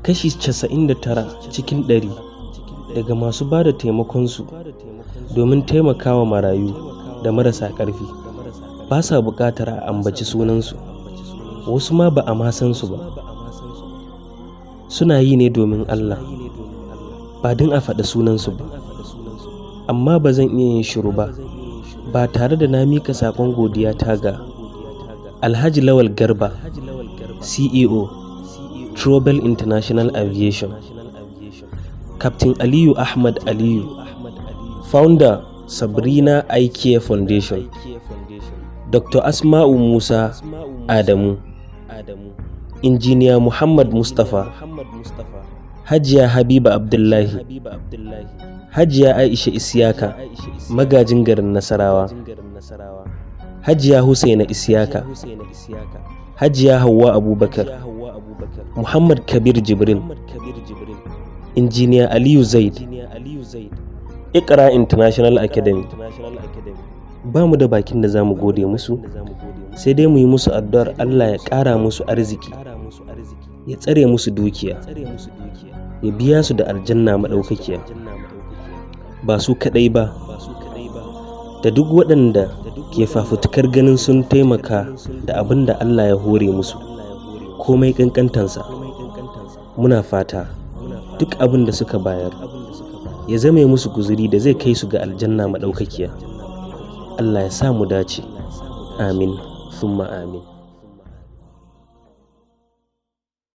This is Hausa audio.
kashi 99 cikin 100 daga masu ba da taimakonsu domin taimakawa marayu da marasa ƙarfi ba sa buƙatar a ambaci sunansu, wasu ma ba a ma san su ba. Suna yi ne domin Allah, ba don a faɗi sunansu ba. Amma ba zan iya yin shiru ba tare da na mika saƙon godiya ta ga Alhaji Lawal Garba, CEO, Trouble International Aviation, Captain Aliyu Ahmad Aliyu, Founder, Sabrina Eye Care Foundation, Dr. Asma'u Musa Adamu, Injiniya Muhammad Mustapha, Hajiya Habiba Abdullahi, Hajiya Aisha Isiyaka, magajin garin Nasarawa, Hajiya Husaina Isiyaka, Hajiya Hauwa Abubakar, Muhammad Kabir Jibrin, Injiniya Aliyu Zaid, Iqra International Academy. Ba mu da bakin da za mu gode musu, sai dai mu yi musu addu'ar Allah ya ƙara musu arziki, ya tsare musu dukiya, ya biya su da aljanna maɗaukakiya. Ba su kaɗai ba, da duk waɗanda ke fafutukar ganin sun taimaka da abin da Allah ya hore musu, komai ƙanƙantansa. Muna fata duk abin da suka bayar ya zame musu guzuri da zai kai su ga aljanna maɗaukakiya. Allah ya sa mu dace. Amin, summa amin.